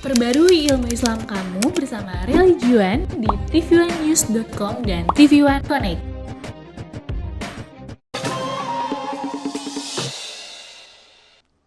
Perbarui ilmu Islam kamu bersama Religion di tv1news.com dan TV1 Connect.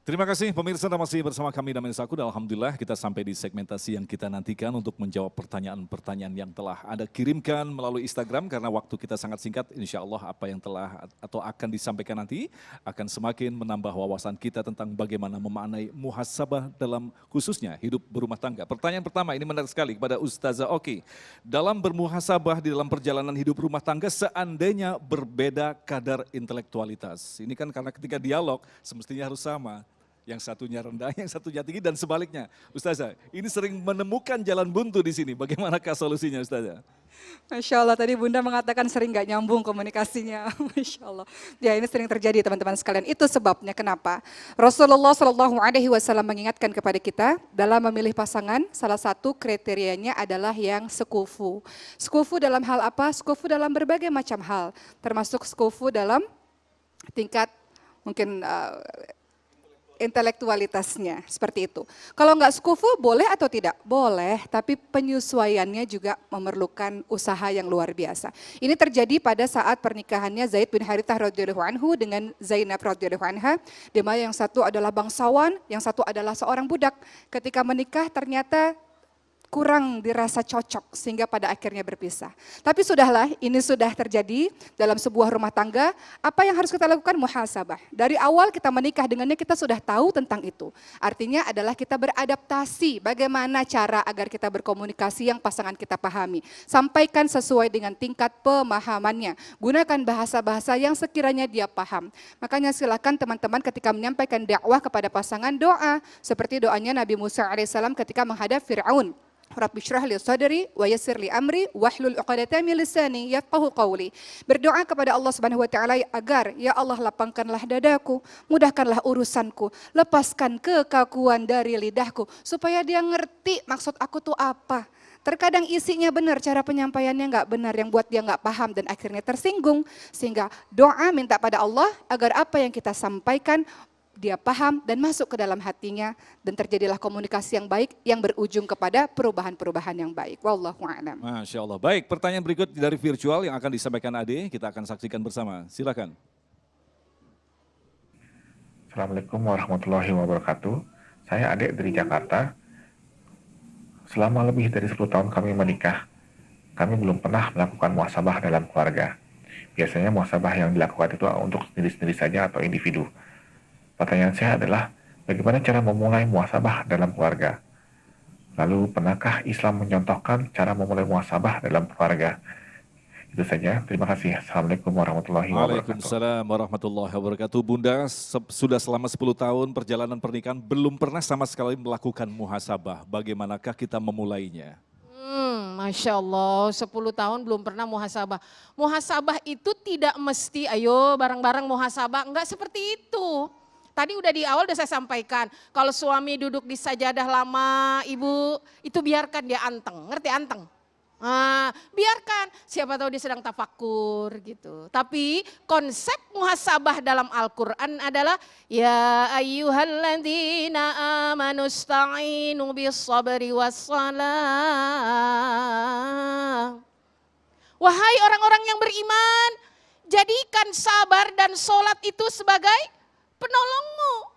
Terima kasih pemirsa, masih bersama kami Damen Saku. Alhamdulillah kita sampai di segmentasi yang kita nantikan untuk menjawab pertanyaan-pertanyaan yang telah Anda kirimkan melalui Instagram. Karena waktu kita sangat singkat, insya Allah apa yang telah atau akan disampaikan nanti akan semakin menambah wawasan kita tentang bagaimana memaknai muhasabah dalam khususnya hidup berumah tangga. Pertanyaan pertama ini menarik sekali kepada Ustazah Oki. Dalam bermuhasabah di dalam perjalanan hidup rumah tangga seandainya berbeda kadar intelektualitas. Ini kan karena ketika dialog semestinya harus sama. Yang satunya rendah, yang satunya tinggi, dan sebaliknya. Ustazah, ini sering menemukan jalan buntu di sini. Bagaimanakah solusinya, Ustazah? Masya Allah, tadi Bunda mengatakan sering gak nyambung komunikasinya. Masya Allah. Ya, ini sering terjadi teman-teman sekalian. Itu sebabnya kenapa Rasulullah SAW mengingatkan kepada kita dalam memilih pasangan, salah satu kriterianya adalah yang sekufu. Sekufu dalam hal apa? Sekufu dalam berbagai macam hal. Termasuk sekufu dalam tingkat mungkin intelektualitasnya, seperti itu. Kalau nggak sekufu boleh atau tidak? Boleh, tapi penyesuaiannya juga memerlukan usaha yang luar biasa. Ini terjadi pada saat pernikahannya Zaid bin Harithah radhiyallahu anhu dengan Zainab radhiyallahu anha, di mana yang satu adalah bangsawan, yang satu adalah seorang budak. Ketika menikah ternyata kurang dirasa cocok sehingga pada akhirnya berpisah. Tapi sudahlah, ini sudah terjadi dalam sebuah rumah tangga. Apa yang harus kita lakukan? Muhasabah. Dari awal kita menikah dengannya kita sudah tahu tentang itu. Artinya adalah kita beradaptasi bagaimana cara agar kita berkomunikasi yang pasangan kita pahami. Sampaikan sesuai dengan tingkat pemahamannya. Gunakan bahasa-bahasa yang sekiranya dia paham. Makanya silakan teman-teman ketika menyampaikan dakwah kepada pasangan doa. Seperti doanya Nabi Musa alaihissalam ketika menghadap Fir'aun. Rabbi syrah li sadri wa yassir li amri wahlul 'uqdatam min lisani yafqahu qawli. Berdoa kepada Allah Subhanahu wa taala agar ya Allah lapangkanlah dadaku, mudahkanlah urusanku, lepaskan kekakuan dari lidahku supaya dia ngerti maksud aku tuh apa. Terkadang isinya benar, cara penyampaiannya nggak benar yang buat dia nggak paham dan akhirnya tersinggung. Sehingga doa minta pada Allah agar apa yang kita sampaikan dia paham dan masuk ke dalam hatinya dan terjadilah komunikasi yang baik yang berujung kepada perubahan-perubahan yang baik. Wallahu a'lam. Masya Allah. Baik, pertanyaan berikut dari virtual yang akan disampaikan Ade, kita akan saksikan bersama. Silakan. Assalamualaikum warahmatullahi wabarakatuh. Saya Ade dari Jakarta. Selama lebih dari 10 tahun kami menikah, kami belum pernah melakukan muhasabah dalam keluarga. Biasanya muhasabah yang dilakukan itu untuk sendiri-sendiri saja atau individu. Pertanyaan saya adalah, bagaimana cara memulai muhasabah dalam keluarga? Lalu, pernahkah Islam mencontohkan cara memulai muhasabah dalam keluarga? Itu saja, terima kasih. Assalamualaikum warahmatullahi wabarakatuh. Waalaikumsalam warahmatullahi wabarakatuh. Bunda, sudah selama 10 tahun perjalanan pernikahan, belum pernah sama sekali melakukan muhasabah. Bagaimanakah kita memulainya? Masya Allah, 10 tahun belum pernah muhasabah. Muhasabah itu tidak mesti, ayo bareng-bareng muhasabah, enggak seperti itu. Tadi udah di awal udah saya sampaikan, kalau suami duduk di sajadah lama, ibu, itu biarkan dia anteng, ngerti anteng? Nah, biarkan, siapa tahu dia sedang tafakur gitu. Tapi konsep muhasabah dalam Al-Quran adalah, ya ayyuhalladzina amanu sta'inu bis sabri wassalah. Wahai orang-orang yang beriman, jadikan sabar dan sholat itu sebagai penolongmu.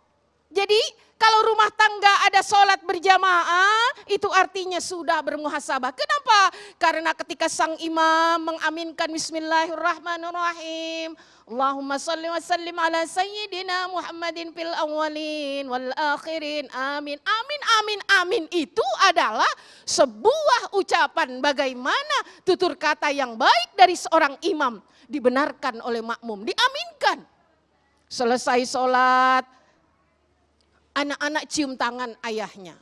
Jadi kalau rumah tangga ada sholat berjamaah, itu artinya sudah bermuhasabah. Kenapa? Karena ketika sang imam mengaminkan bismillahirrahmanirrahim. Allahumma salli wa sallim ala sayyidina Muhammadin fil awwalin wal akhirin. Amin, amin, amin, amin. Itu adalah sebuah ucapan bagaimana tutur kata yang baik dari seorang imam. Dibenarkan oleh makmum, diaminkan. Selesai sholat, anak-anak cium tangan ayahnya.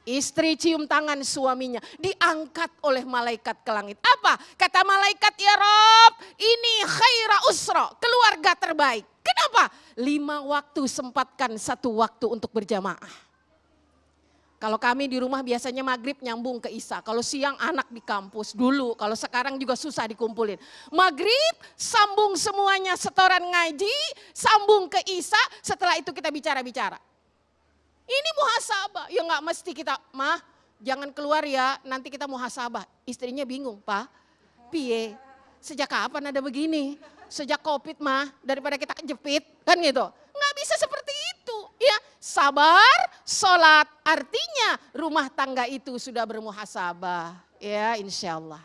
Istri cium tangan suaminya. Diangkat oleh malaikat ke langit. Apa? Kata malaikat, ya Rob, ini khaira usra, keluarga terbaik. Kenapa? 5 waktu sempatkan 1 waktu untuk berjamaah. Kalau kami di rumah biasanya maghrib nyambung ke isya. Kalau siang anak di kampus dulu. Kalau sekarang juga susah dikumpulin. Maghrib sambung semuanya setoran ngaji. Sambung ke isya. Setelah itu kita bicara-bicara. Ini muhasabah. Ya nggak mesti kita, mah jangan keluar ya, nanti kita muhasabah. Istrinya bingung, Pak, piye? Sejak kapan ada begini? Sejak Covid mah, daripada kita kejepit, kan gitu. Nggak bisa seperti itu, ya. Sabar, sholat, artinya rumah tangga itu sudah bermuhasabah, ya insya Allah.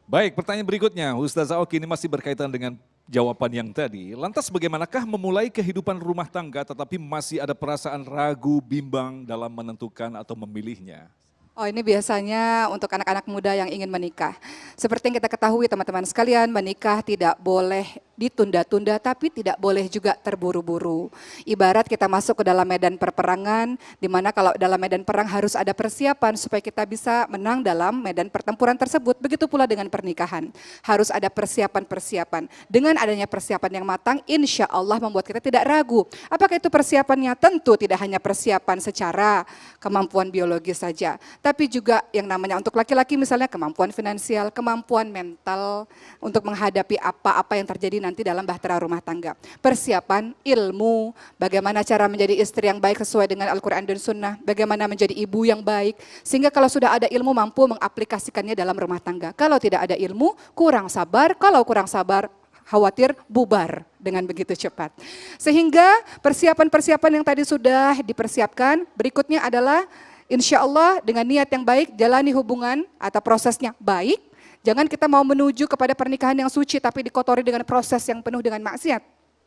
Baik, pertanyaan berikutnya, Ustazah Oki, ini masih berkaitan dengan jawaban yang tadi. Lantas bagaimanakah memulai kehidupan rumah tangga tetapi masih ada perasaan ragu, bimbang dalam menentukan atau memilihnya? Oh, ini biasanya untuk anak-anak muda yang ingin menikah. Seperti yang kita ketahui teman-teman sekalian, menikah tidak boleh ditunda-tunda tapi tidak boleh juga terburu-buru. Ibarat kita masuk ke dalam medan perperangan, di mana kalau dalam medan perang harus ada persiapan supaya kita bisa menang dalam medan pertempuran tersebut. Begitu pula dengan pernikahan, harus ada persiapan-persiapan. Dengan adanya persiapan yang matang, insya Allah membuat kita tidak ragu. Apakah itu persiapannya? Tentu tidak hanya persiapan secara kemampuan biologis saja, tapi juga yang namanya untuk laki-laki misalnya kemampuan finansial, kemampuan mental untuk menghadapi apa-apa yang terjadi nanti dalam bahtera rumah tangga. Persiapan ilmu, bagaimana cara menjadi istri yang baik sesuai dengan Al-Quran dan Sunnah, bagaimana menjadi ibu yang baik, sehingga kalau sudah ada ilmu mampu mengaplikasikannya dalam rumah tangga. Kalau tidak ada ilmu, kurang sabar, kalau kurang sabar, khawatir bubar dengan begitu cepat. Sehingga persiapan-persiapan yang tadi sudah dipersiapkan, berikutnya adalah insya Allah dengan niat yang baik, jalani hubungan atau prosesnya baik. Jangan kita mau menuju kepada pernikahan yang suci tapi dikotori dengan proses yang penuh dengan maksiat.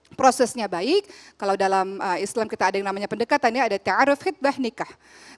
Prosesnya baik, kalau dalam Islam kita ada yang namanya pendekatan ya, ada ta'aruf, khitbah, nikah.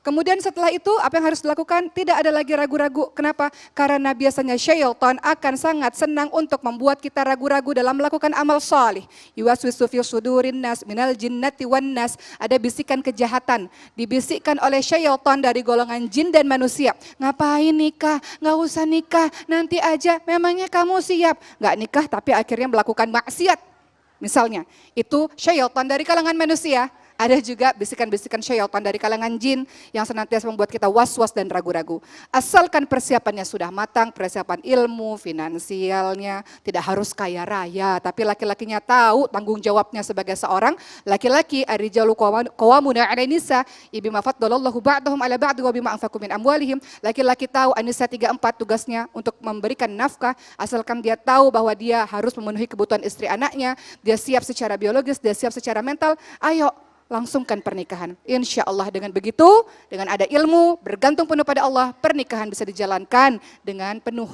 Kemudian setelah itu apa yang harus dilakukan? Tidak ada lagi ragu-ragu. Kenapa? Karena biasanya syaitan akan sangat senang untuk membuat kita ragu-ragu dalam melakukan amal salih. Yuwaswisu fi sudurin nas minal jinnati wan nas. Ada bisikan kejahatan, dibisikkan oleh syaitan dari golongan jin dan manusia. Ngapain nikah? Nggak usah nikah, nanti aja, memangnya kamu siap? Nggak nikah tapi akhirnya melakukan maksiat. Misalnya, itu syaitan dari kalangan manusia. Ada juga bisikan-bisikan syaitan dari kalangan jin yang senantiasa membuat kita was-was dan ragu-ragu. Asalkan persiapannya sudah matang, persiapan ilmu, finansialnya, tidak harus kaya raya, tapi laki-lakinya tahu tanggung jawabnya sebagai seorang laki-laki. Ar-rijalu qawwamuna 'alan nisa bima faddalallahu ba'dahum 'ala ba'd wa bima anfaqu min amwalihim. Laki-laki tahu An-Nisa 34 tugasnya untuk memberikan nafkah, asalkan dia tahu bahwa dia harus memenuhi kebutuhan istri anaknya, dia siap secara biologis, dia siap secara mental. Ayo langsungkan pernikahan. Insya Allah dengan begitu, dengan ada ilmu, bergantung penuh pada Allah, pernikahan bisa dijalankan dengan penuh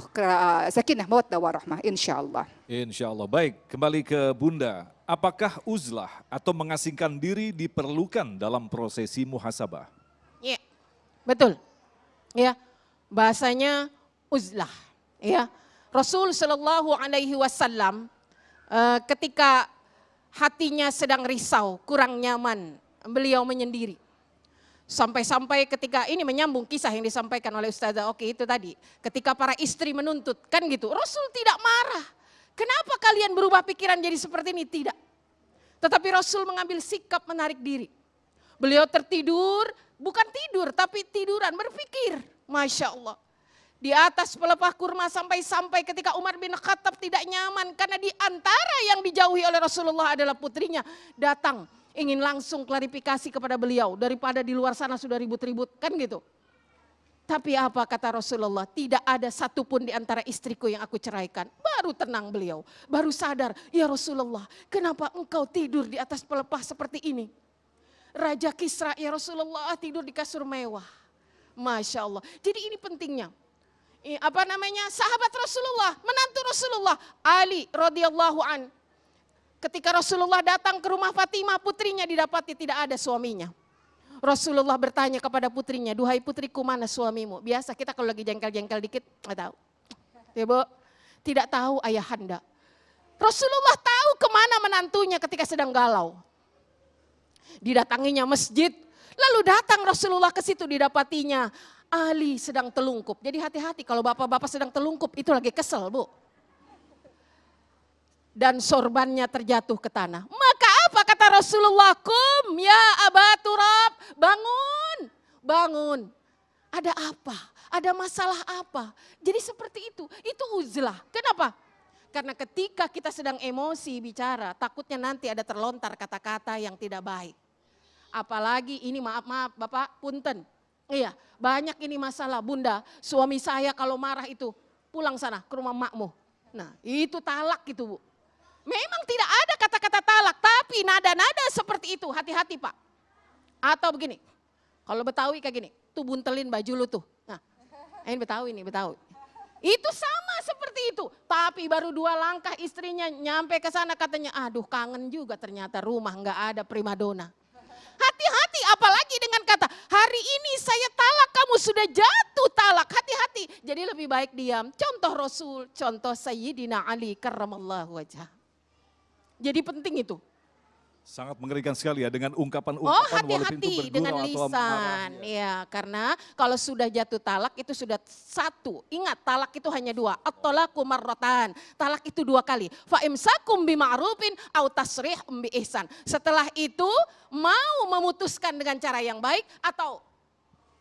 sakinah, mawaddah warahmah. Insya Allah. Insya Allah. Baik, kembali ke Bunda. Apakah uzlah atau mengasingkan diri diperlukan dalam prosesi muhasabah? Iya, betul. Ya, bahasanya uzlah. Ya, Rasul Shallallahu Alaihi Wasallam ketika hatinya sedang risau, kurang nyaman, beliau menyendiri. Sampai-sampai ketika ini menyambung kisah yang disampaikan oleh Ustazah Oki itu tadi. Ketika para istri menuntut, kan gitu. Rasul tidak marah. Kenapa kalian berubah pikiran jadi seperti ini? Tidak. Tetapi Rasul mengambil sikap menarik diri. Beliau tertidur, bukan tidur tapi tiduran, berpikir. Masya Allah. Di atas pelepah kurma sampai-sampai ketika Umar bin Khattab tidak nyaman karena di antara yang dijauhi oleh Rasulullah adalah putrinya datang ingin langsung klarifikasi kepada beliau daripada di luar sana sudah ribut-ribut kan gitu. Tapi apa kata Rasulullah? Tidak ada satupun di antara istriku yang aku ceraikan. Baru tenang beliau, baru sadar, ya Rasulullah, kenapa engkau tidur di atas pelepah seperti ini? Raja Kisra ya Rasulullah tidur di kasur mewah. Masya Allah. Jadi ini pentingnya. Sahabat Rasulullah, menantu Rasulullah, Ali radhiyallahu an. Ketika Rasulullah datang ke rumah Fatimah, putrinya didapati tidak ada suaminya. Rasulullah bertanya kepada putrinya, duhai putriku mana suamimu? Biasa kita kalau lagi jengkel-jengkel dikit, nggak tahu. Ya Bu, tidak tahu ayahanda. Rasulullah tahu kemana menantunya ketika sedang galau. Didatanginya masjid, lalu datang Rasulullah ke situ didapatinya. Ali sedang telungkup. Jadi hati-hati kalau bapak-bapak sedang telungkup itu lagi kesel Bu. Dan sorbannya terjatuh ke tanah. Maka apa kata Rasulullah? Kum ya Aba Turab, bangun, bangun. Ada apa? Ada masalah apa? Jadi seperti itu uzlah. Kenapa? Karena ketika kita sedang emosi bicara, takutnya nanti ada terlontar kata-kata yang tidak baik. Apalagi ini maaf Bapak, punten. Iya, banyak ini masalah Bunda, suami saya kalau marah itu pulang sana ke rumah makmu. Nah itu talak gitu Bu. Memang tidak ada kata-kata talak, tapi nada-nada seperti itu, hati-hati Pak. Atau begini, kalau Betawi kayak gini, tuh buntelin baju lu tuh. Nah, ini Betawi nih, Betawi. Itu sama seperti itu, tapi baru 2 langkah istrinya nyampe ke sana katanya, aduh kangen juga ternyata rumah nggak ada primadona. Hati-hati apalagi dengan kata, hari ini saya talak kamu sudah jatuh talak, hati-hati. Jadi lebih baik diam, contoh Rasul, contoh Sayyidina Ali karramallahu wajhah. Jadi penting itu. Sangat mengerikan sekali ya dengan Oh ungkapan-ungkapan walaupun itu hati-hati dengan bergurau atau marah. lisan, ya karena kalau sudah jatuh talak itu sudah 1. Ingat talak itu hanya 2, at-talaqu marratan, talak itu 2 kali. Fa imsakum bima'rufin au tasrih bi ihsan. Setelah itu mau memutuskan dengan cara yang baik atau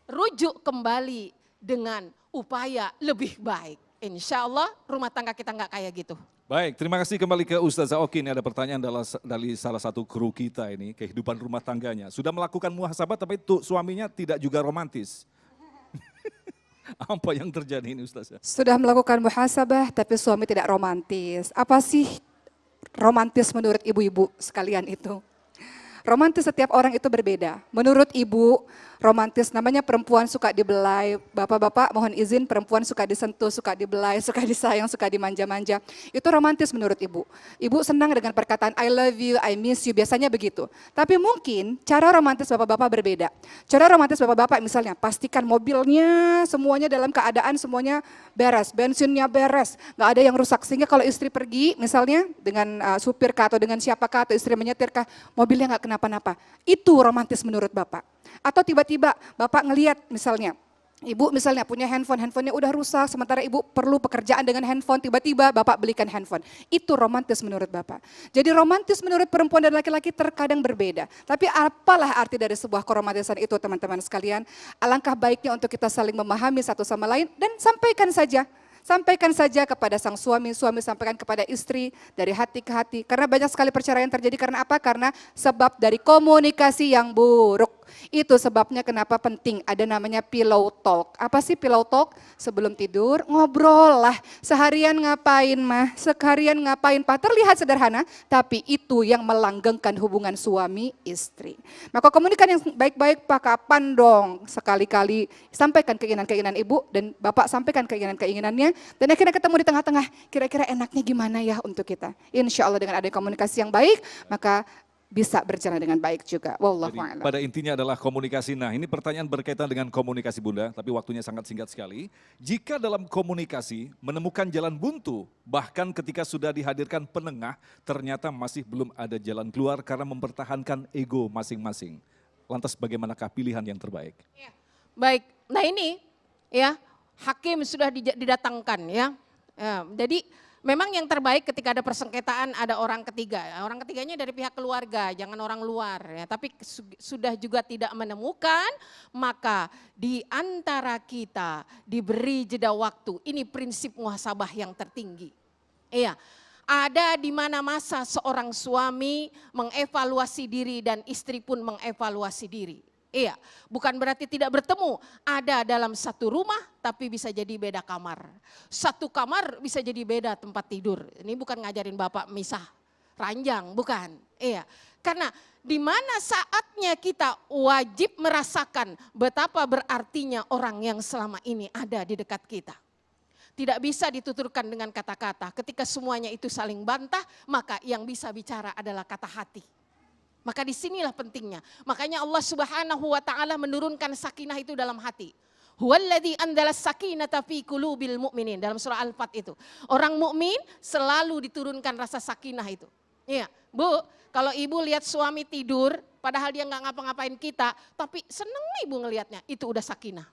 rujuk kembali dengan upaya lebih baik. Insya Allah rumah tangga kita nggak kayak gitu. Baik, terima kasih kembali ke Ustazah Oki. Ini ada pertanyaan dari salah satu kru kita ini, kehidupan rumah tangganya. Sudah melakukan muhasabah tapi suaminya tidak juga romantis. Apa yang terjadi ini Ustazah? Sudah melakukan muhasabah tapi suami tidak romantis. Apa sih romantis menurut ibu-ibu sekalian itu? Romantis setiap orang itu berbeda. Menurut ibu, romantis namanya perempuan suka dibelai. Bapak-bapak mohon izin, perempuan suka disentuh, suka dibelai, suka disayang, suka dimanja-manja. Itu romantis menurut ibu. Ibu senang dengan perkataan I love you, I miss you, biasanya begitu. Tapi mungkin cara romantis bapak-bapak berbeda. Cara romantis bapak-bapak misalnya pastikan mobilnya semuanya dalam keadaan semuanya beres, bensinnya beres, nggak ada yang rusak. Sehingga kalau istri pergi misalnya dengan supir kah atau dengan siapakah atau istri menyetir kah, mobilnya nggak kenapa-napa. Itu romantis menurut bapak. Atau tiba-tiba bapak ngelihat misalnya, ibu misalnya punya handphonenya udah rusak, sementara ibu perlu pekerjaan dengan handphone, tiba-tiba bapak belikan handphone. Itu romantis menurut bapak. Jadi romantis menurut perempuan dan laki-laki terkadang berbeda. Tapi apalah arti dari sebuah keromantisan itu teman-teman sekalian? Alangkah baiknya untuk kita saling memahami satu sama lain dan sampaikan saja. Sampaikan saja kepada sang suami, suami sampaikan kepada istri dari hati ke hati. Karena banyak sekali perceraian terjadi karena apa? Karena sebab dari komunikasi yang buruk. Itu sebabnya kenapa penting ada namanya pillow talk. Apa sih pillow talk? Sebelum tidur ngobrol lah. Seharian ngapain mah? Seharian ngapain pak? Terlihat sederhana, tapi itu yang melanggengkan hubungan suami istri. Maka komunikasi yang baik-baik pak, kapan dong? Sekali-kali sampaikan keinginan-keinginan ibu dan bapak sampaikan keinginan-keinginannya. Dan akhirnya ketemu di tengah-tengah, kira-kira enaknya gimana ya untuk kita. Insya Allah dengan ada komunikasi yang baik, maka bisa berjalan dengan baik juga. Wallahu a'lam. Pada intinya adalah komunikasi. Nah ini pertanyaan berkaitan dengan komunikasi Bunda, tapi waktunya sangat singkat sekali. Jika dalam komunikasi menemukan jalan buntu, bahkan ketika sudah dihadirkan penengah, ternyata masih belum ada jalan keluar karena mempertahankan ego masing-masing. Lantas bagaimanakah pilihan yang terbaik? Ya, baik, nah ini ya hakim sudah didatangkan ya. Jadi memang yang terbaik ketika ada persengketaan ada orang ketiga. Orang ketiganya dari pihak keluarga, jangan orang luar ya. Tapi sudah juga tidak menemukan, maka di antara kita diberi jeda waktu. Ini prinsip muhasabah yang tertinggi. Iya. Ada di mana masa seorang suami mengevaluasi diri dan istri pun mengevaluasi diri. Iya, bukan berarti tidak bertemu, ada dalam satu rumah tapi bisa jadi beda kamar. Satu kamar bisa jadi beda tempat tidur. Ini bukan ngajarin bapak misah ranjang, bukan. Iya, karena di mana saatnya kita wajib merasakan betapa berartinya orang yang selama ini ada di dekat kita. Tidak bisa dituturkan dengan kata-kata, ketika semuanya itu saling bantah, maka yang bisa bicara adalah kata hati. Maka disinilah pentingnya. Makanya Allah Subhanahu wa taala menurunkan sakinah itu dalam hati. Huwallazi anzalas sakinata fi qulubil mu'minin dalam surah Al-Fat itu. Orang mukmin selalu diturunkan rasa sakinah itu. Iya, Bu, kalau ibu lihat suami tidur padahal dia nggak ngapa-ngapain kita, tapi seneng ibu ngelihatnya, itu udah sakinah.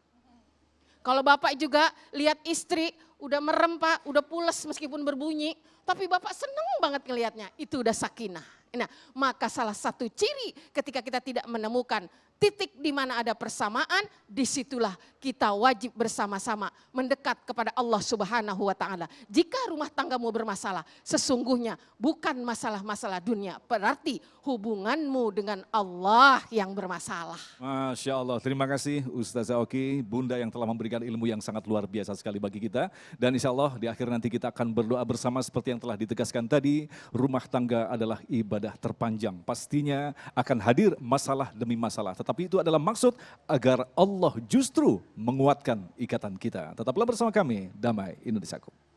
Kalau bapak juga lihat istri udah merem Pak, udah pules meskipun berbunyi, tapi bapak seneng banget ngelihatnya, itu udah sakinah. Nah, maka salah satu ciri ketika kita tidak menemukan titik di mana ada persamaan, disitulah kita wajib bersama-sama mendekat kepada Allah Subhanahu wa Ta'ala. Jika rumah tanggamu bermasalah, sesungguhnya bukan masalah-masalah dunia, berarti hubunganmu dengan Allah yang bermasalah. Masya Allah, terima kasih Ustazah Oki, Bunda yang telah memberikan ilmu yang sangat luar biasa sekali bagi kita. Dan insya Allah di akhir nanti kita akan berdoa bersama seperti yang telah ditegaskan tadi, rumah tangga adalah ibadah terpanjang. Pastinya akan hadir masalah demi masalah, tetapi itu adalah maksud agar Allah justru menguatkan ikatan kita. Tetaplah bersama kami, Damai Indonesiaku.